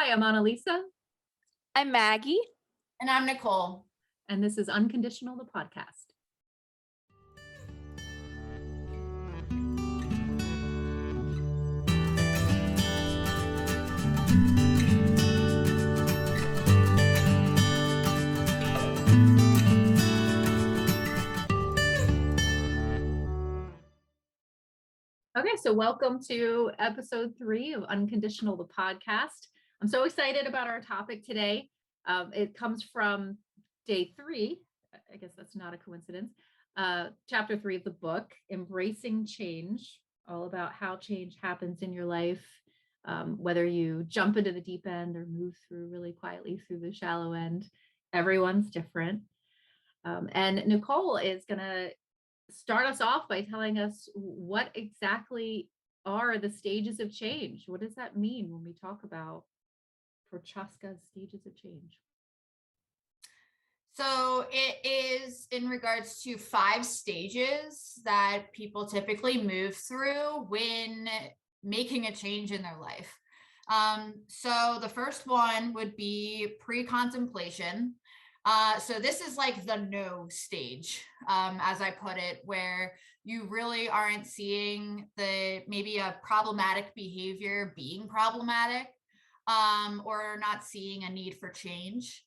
Hi, I'm Annalisa, I'm Maggie. And I'm Nicole. and this is Unconditional, the podcast. Okay, so welcome to episode 3 of Unconditional, the podcast. I'm so excited about our topic today. It comes from day 3. I guess that's not a coincidence. Chapter 3 of the book, Embracing Change, all about how change happens in your life, whether you jump into the deep end or move through really quietly through the shallow end. Everyone's different. And Nicole is going to start us off by telling us what exactly are the stages of change. What does that mean when we talk about Prochaska's stages of change? So it is in regards to 5 stages that people typically move through when making a change in their life. So the first one would be pre-contemplation. So this is like the no stage, as I put it, where you really aren't seeing maybe a problematic behavior being problematic, or not seeing a need for change.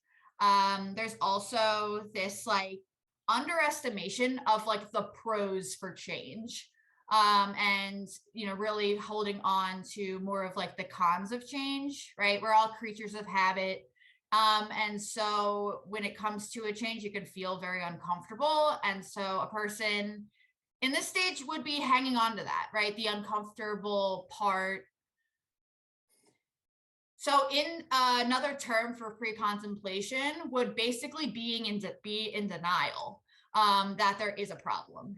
There's also this like underestimation of like the pros for change. And really holding on to more of like the cons of change, right? We're all creatures of habit. And so when it comes to a change, you can feel very uncomfortable. And so a person in this stage would be hanging on to that, right? The uncomfortable part. So in another term for pre-contemplation would basically be in denial that there is a problem.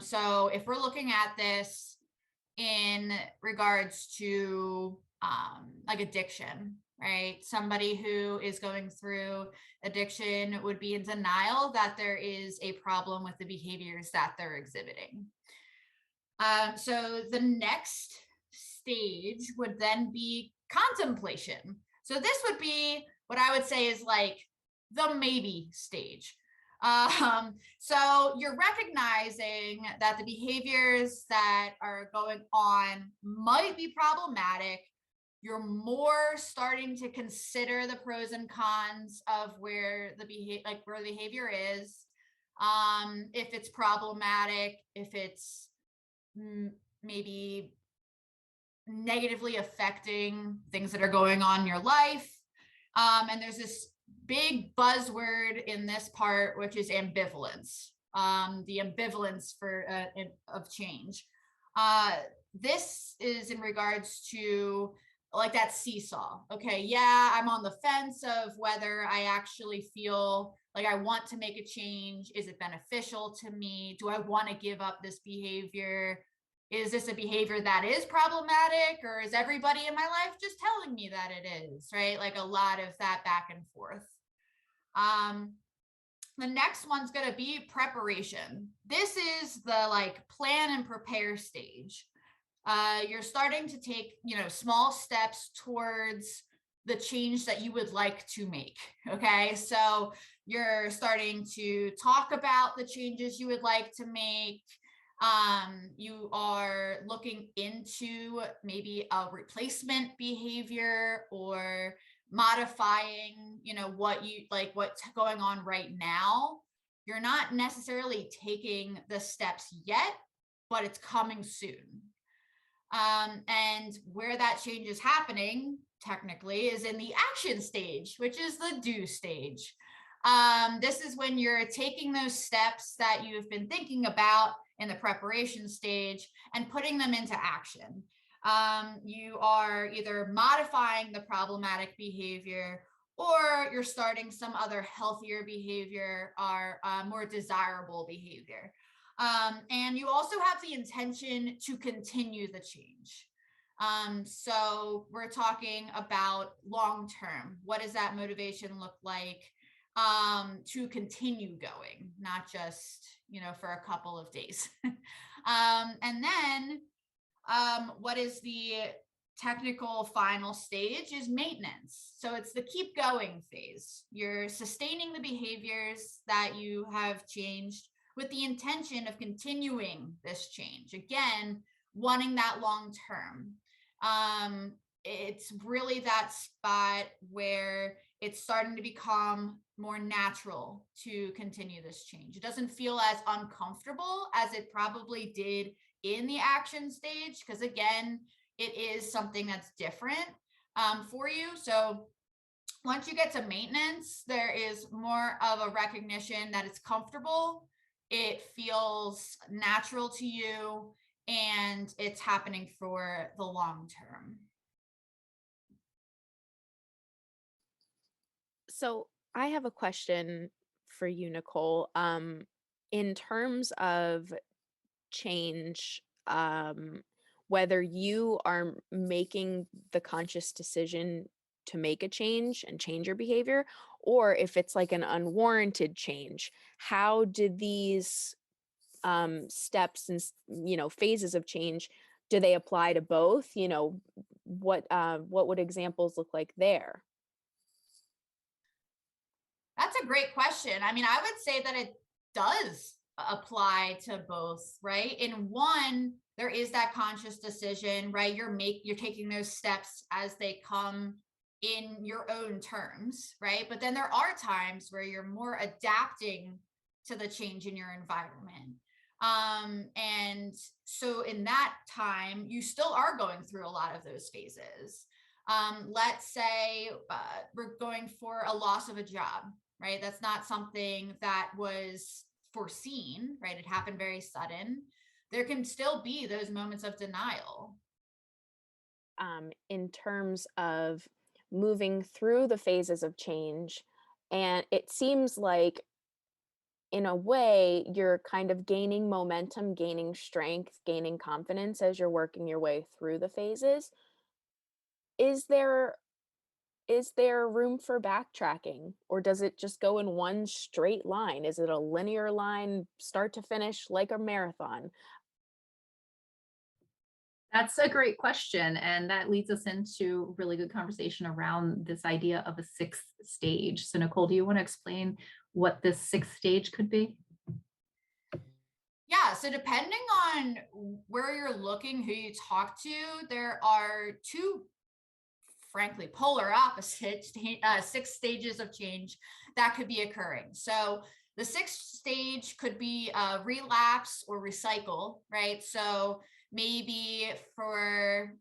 So if we're looking at this in regards to like addiction, right? Somebody who is going through addiction would be in denial that there is a problem with the behaviors that they're exhibiting. So the next stage would then be contemplation. So this would be what I would say is like the maybe stage. So you're recognizing that the behaviors that are going on might be problematic. You're more starting to consider the pros and cons of where the behavior is. If it's problematic, if it's maybe negatively affecting things that are going on in your life. And there's this big buzzword in this part, which is ambivalence, the ambivalence of change. This is in regards to like that seesaw. Okay, yeah, I'm on the fence of whether I actually feel like I want to make a change. Is it beneficial to me? Do I want to give up this behavior? Is this a behavior that is problematic, or is everybody in my life just telling me that it is, right? Like a lot of that back and forth. The next one's going to be preparation. This is the like plan and prepare stage. You're starting to take, small steps towards the change that you would like to make. Okay. So you're starting to talk about the changes you would like to make. You are looking into maybe a replacement behavior or modifying, what's going on right now. You're not necessarily taking the steps yet, but it's coming soon. And where that change is happening technically is in the action stage, which is the do stage. This is when you're taking those steps that you've been thinking about in the preparation stage and putting them into action. You are either modifying the problematic behavior, or you're starting some other healthier behavior or more desirable behavior. And you also have the intention to continue the change. So we're talking about long-term. What does that motivation look like to continue going, not just, for a couple of days. And then what is the technical final stage is maintenance. So it's the keep going phase. You're sustaining the behaviors that you have changed with the intention of continuing this change. Again, wanting that long term. It's really that spot where it's starting to become more natural to continue this change. It doesn't feel as uncomfortable as it probably did in the action stage, because again, it is something that's different for you. So once you get to maintenance, there is more of a recognition that it's comfortable, it feels natural to you, and it's happening for the long term. So I have a question for you, Nicole. In terms of change, whether you are making the conscious decision to make a change and change your behavior, or if it's like an unwarranted change, how did these steps and phases of change, do they apply to both? What would examples look like there? That's a great question. I mean, I would say that it does apply to both, right? In one, there is that conscious decision, right? You're taking those steps as they come in your own terms, right? But then there are times where you're more adapting to the change in your environment. And so in that time, you still are going through a lot of those phases. Let's say we're going for a loss of a job, right? That's not something that was foreseen, right? It happened very sudden. There can still be those moments of denial. In terms of moving through the phases of change, and it seems like in a way you're kind of gaining momentum, gaining strength, gaining confidence as you're working your way through the phases. Is there room for backtracking, or does it just go in one straight line? Is it a linear line, start to finish, like a marathon? That's a great question. And that leads us into really good conversation around this idea of a sixth stage. So, Nicole, do you want to explain what this sixth stage could be? Yeah, so depending on where you're looking, who you talk to, there are two, frankly, polar opposite six stages of change that could be occurring. So the sixth stage could be relapse or recycle, right? So maybe for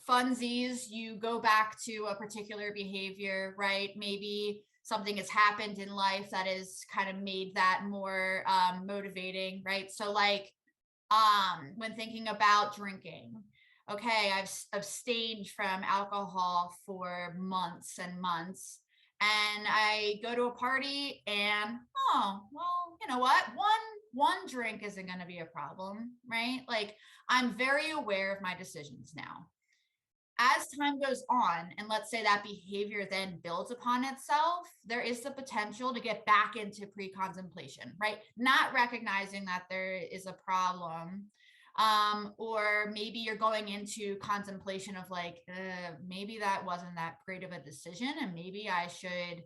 funsies, you go back to a particular behavior, right? Maybe something has happened in life that has kind of made that more motivating, right? So like when thinking about drinking, okay, I've abstained from alcohol for months and months, and I go to a party and, oh, well, you know what? One drink isn't going to be a problem, right? Like I'm very aware of my decisions now. As time goes on, and let's say that behavior then builds upon itself, there is the potential to get back into pre-contemplation, right? Not recognizing that there is a problem. Or maybe you're going into contemplation of like, maybe that wasn't that great of a decision, and maybe I should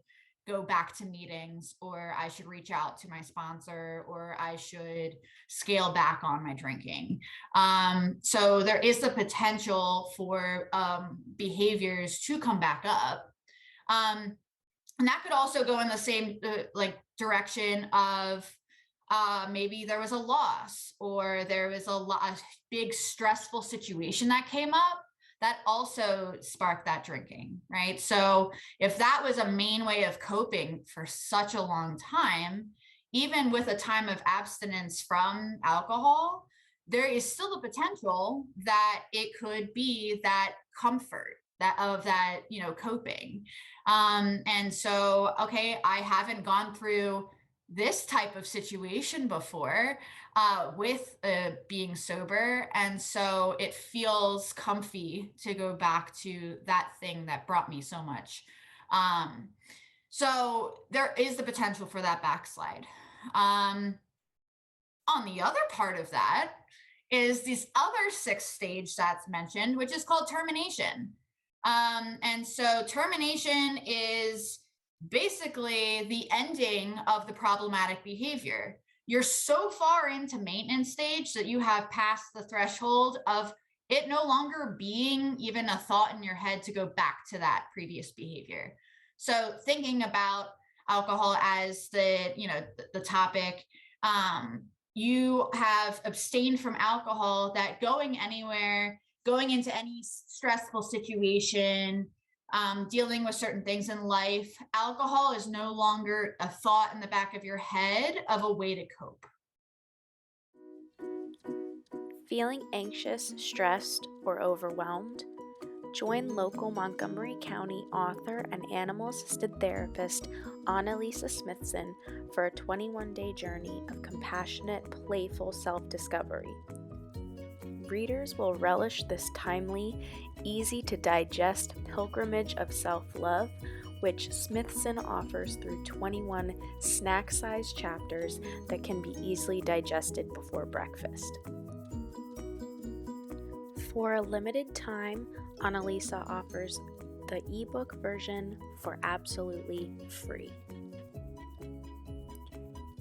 go back to meetings, or I should reach out to my sponsor, or I should scale back on my drinking. So there is the potential for behaviors to come back up. And that could also go in the same direction of maybe there was a loss, or there was a big stressful situation that came up that also sparked that drinking, right? So if that was a main way of coping for such a long time, even with a time of abstinence from alcohol, there is still the potential that it could be that comfort that coping. And so, okay, I haven't gone through this type of situation before with being sober. And so it feels comfy to go back to that thing that brought me so much. So there is the potential for that backslide. On the other part of that is this other sixth stage that's mentioned, which is called termination. And so termination is basically the ending of the problematic behavior. You're so far into maintenance stage that you have passed the threshold of it no longer being even a thought in your head to go back to that previous behavior. So thinking about alcohol as the topic, you have abstained from alcohol, that going anywhere, going into any stressful situation, dealing with certain things in life, alcohol is no longer a thought in the back of your head of a way to cope. Feeling anxious, stressed, or overwhelmed? Join local Montgomery County author and animal-assisted therapist Annalisa Smithson for a 21-day journey of compassionate, playful self-discovery. Readers will relish this timely, easy-to-digest pilgrimage of self-love, which Smithson offers through 21 snack-sized chapters that can be easily digested before breakfast. For a limited time, Annalisa offers the ebook version for absolutely free.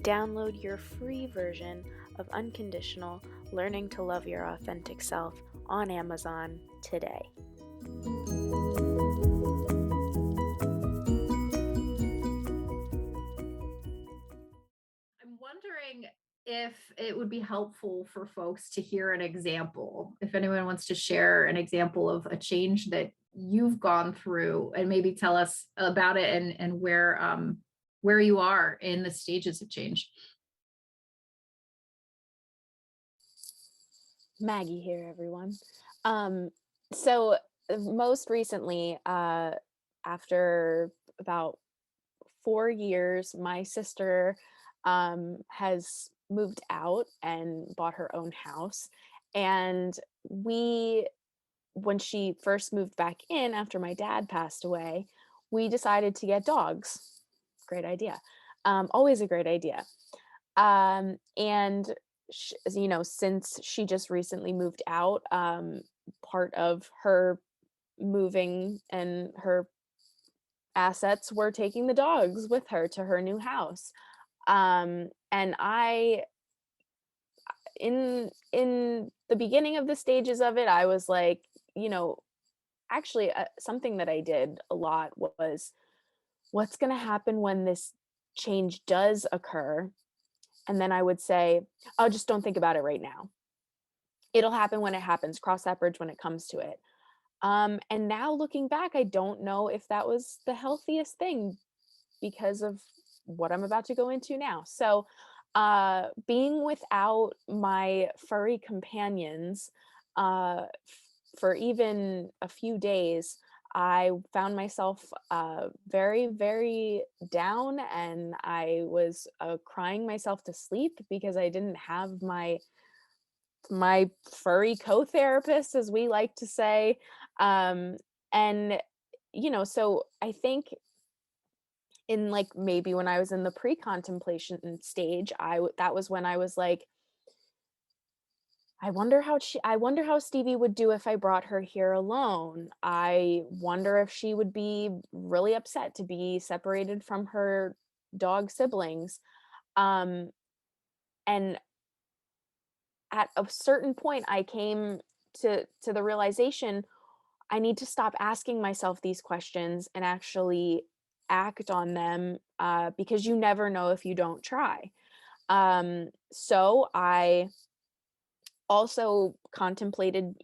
Download your free version of Unconditional, Learning to Love Your Authentic Self on Amazon today. I'm wondering if it would be helpful for folks to hear an example. If anyone wants to share an example of a change that you've gone through and maybe tell us about it and where you are in the stages of change. Maggie here, everyone. So most recently, after about 4 years, my sister has moved out and bought her own house. And when she first moved back in after my dad passed away, we decided to get dogs. Great idea. Always a great idea. And since she just recently moved out, part of her moving and her assets were taking the dogs with her to her new house. And I, in the beginning of the stages of it, I was like, actually, something that I did a lot was, what's going to happen when this change does occur? And then I would say, oh, just don't think about it right now. It'll happen when it happens. Cross that bridge when it comes to it. And now looking back, I don't know if that was the healthiest thing because of what I'm about to go into now. So being without my furry companions for even a few days, I found myself very, very down, and I was crying myself to sleep because I didn't have my furry co-therapist, as we like to say. And so I think in like maybe when I was in the pre-contemplation stage, that was when I was like, I wonder how Stevie would do if I brought her here alone. I wonder if she would be really upset to be separated from her dog siblings. And at a certain point, I came to the realization I need to stop asking myself these questions and actually act on them, because you never know if you don't try. So I also contemplated,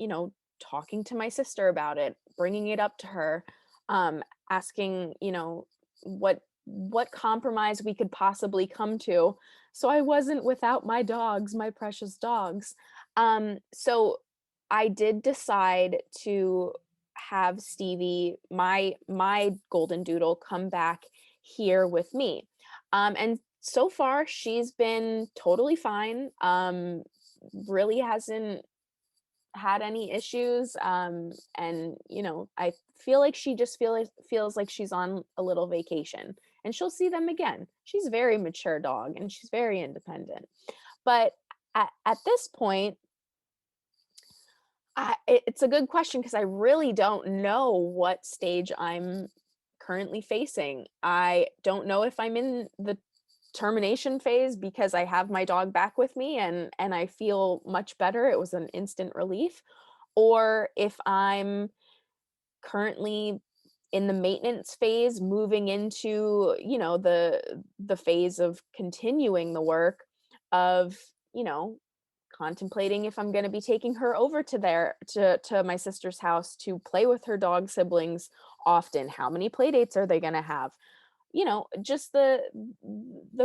talking to my sister about it, bringing it up to her, asking, what compromise we could possibly come to, so I wasn't without my dogs, my precious dogs. So I did decide to have Stevie, my golden doodle, come back here with me. And so far she's been totally fine. Really hasn't had any issues. And I feel like she just feels like she's on a little vacation, and she'll see them again. She's a very mature dog and she's very independent. But at this point, It's a good question because I really don't know what stage I'm currently facing. I don't know if I'm in the termination phase because I have my dog back with me and I feel much better. It was an instant relief. Or if I'm currently in the maintenance phase, moving into, the phase of continuing the work of, contemplating if I'm going to be taking her over to my sister's house to play with her dog siblings often. How many play dates are they going to have? Just the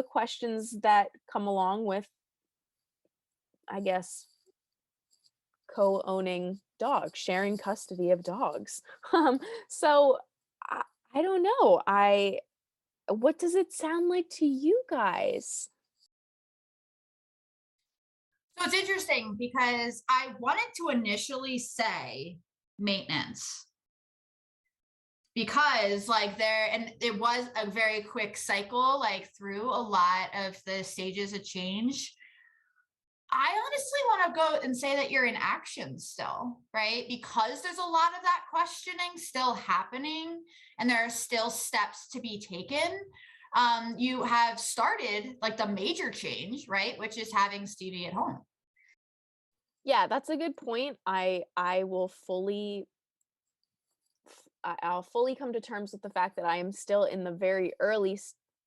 questions that come along with, I guess, co-owning dogs, sharing custody of dogs. So I, I don't know. What does it sound like to you guys? So it's interesting because I wanted to initially say maintenance because and it was a very quick cycle, like through a lot of the stages of change. I honestly want to go and say that you're in action still, right? Because there's a lot of that questioning still happening and there are still steps to be taken. You have started like the major change, right? Which is having Stevie at home. Yeah, that's a good point. I will I'll fully come to terms with the fact that I am still in the very early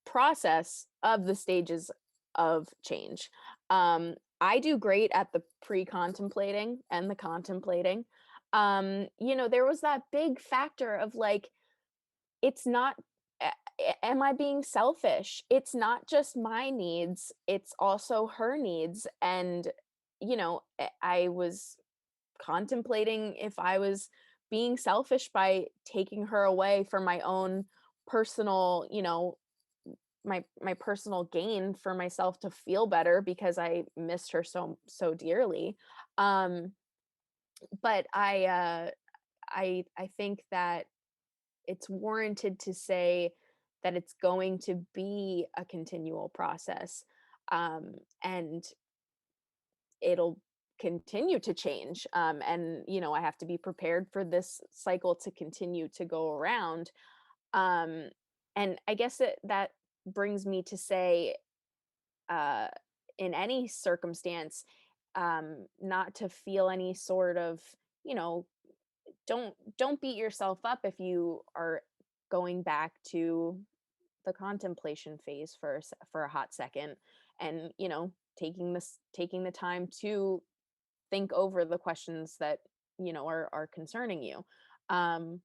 process of the stages of change. I do great at the pre-contemplating and the contemplating. There was that big factor of like, it's not, am I being selfish? It's not just my needs, it's also her needs. And, I was contemplating if I was being selfish by taking her away for my own personal, my personal gain for myself to feel better because I missed her so dearly. Um, but I think that it's warranted to say that it's going to be a continual process. And it'll continue to change, and I have to be prepared for this cycle to continue to go around. um and I guess that brings me to say, uh in any circumstance, not to feel any sort of, you know don't beat yourself up if you are going back to the contemplation phase for a hot second, and taking the time to think over the questions that are concerning you. um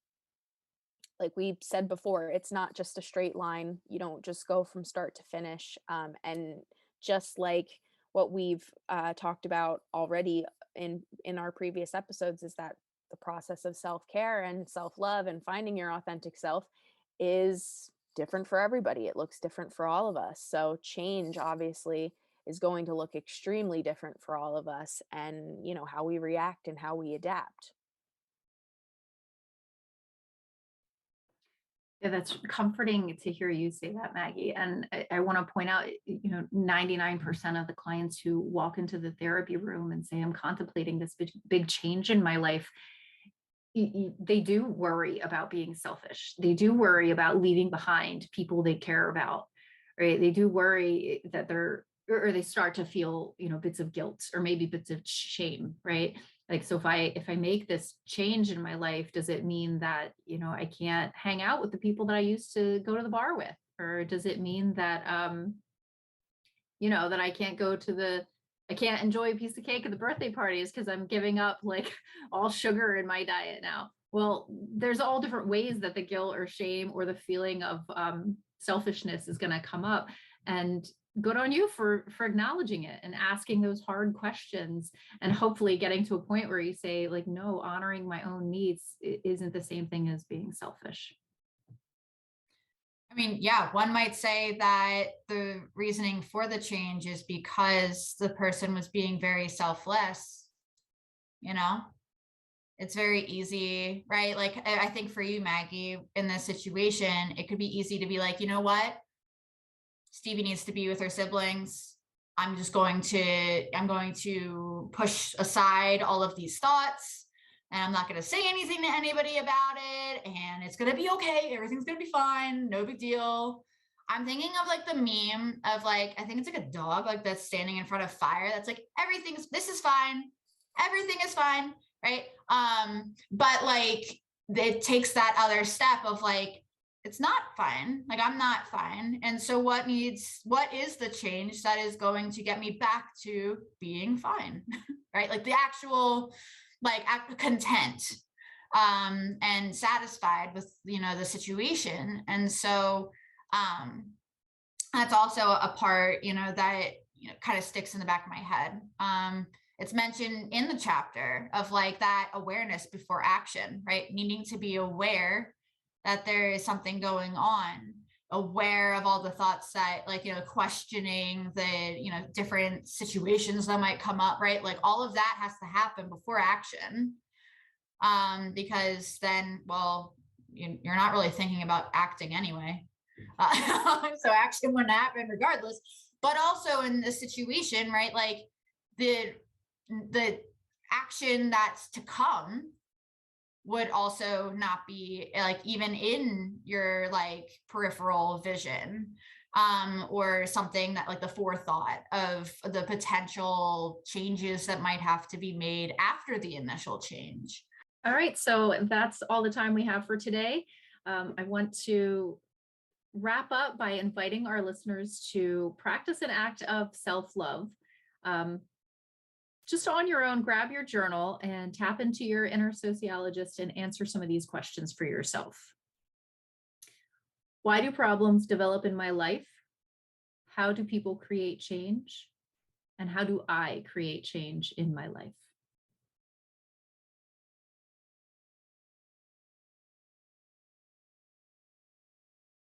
like we said before, it's not just a straight line. You don't just go from start to finish. And just like what we've talked about already in our previous episodes, is that the process of self-care and self-love and finding your authentic self is different for everybody. It looks different for all of us. So change obviously is going to look extremely different for all of us, and how we react and how we adapt. Yeah, that's comforting to hear you say that, Maggie. And I want to point out, 99% of the clients who walk into the therapy room and say, I'm contemplating this big change in my life, they do worry about being selfish. They do worry about leaving behind people they care about, right? They do worry that or they start to feel, bits of guilt or maybe bits of shame, right? Like, so if I make this change in my life, does it mean that, I can't hang out with the people that I used to go to the bar with? Or does it mean that, that I can't enjoy a piece of cake at the birthday parties because I'm giving up like all sugar in my diet now? Well, there's all different ways that the guilt or shame or the feeling of selfishness is going to come up. And good on you for acknowledging it and asking those hard questions, and hopefully getting to a point where you say, like, no, honoring my own needs isn't the same thing as being selfish. I mean, yeah, one might say that the reasoning for the change is because the person was being very selfless, you know? It's very easy, right? Like, I think for you, Maggie, in this situation, it could be easy to be like, you know what? Stevie needs to be with her siblings. I'm going to push aside all of these thoughts. and I'm not going to say anything to anybody about it, and it's going to be okay. Everything's going to be fine. No big deal. I'm thinking of like the meme of like, I think it's like a dog like that's standing in front of fire. That's like, this is fine. Everything is fine. Right. But like, it takes that other step of like, it's not fine. Like, I'm not fine. And so what is the change that is going to get me back to being fine? Right. Like the actual, like content, and satisfied with, the situation. And so, that's also a part, that, kind of sticks in the back of my head. It's mentioned in the chapter of like that awareness before action, right? Needing to be aware that there is something going on, aware of all the thoughts that like, questioning the, different situations that might come up, right? Like all of that has to happen before action. Because then, well, you're not really thinking about acting anyway. So action wouldn't happen regardless. But also in the situation, right? Like the action that's to come would also not be like even in your like peripheral vision, or something that like the forethought of the potential changes that might have to be made after the initial change. All right, so that's all the time we have for today. I want to wrap up by inviting our listeners to practice an act of self-love. Just on your own, grab your journal and tap into your inner sociologist and answer some of these questions for yourself. Why do problems develop in my life? How do people create change? And how do I create change in my life?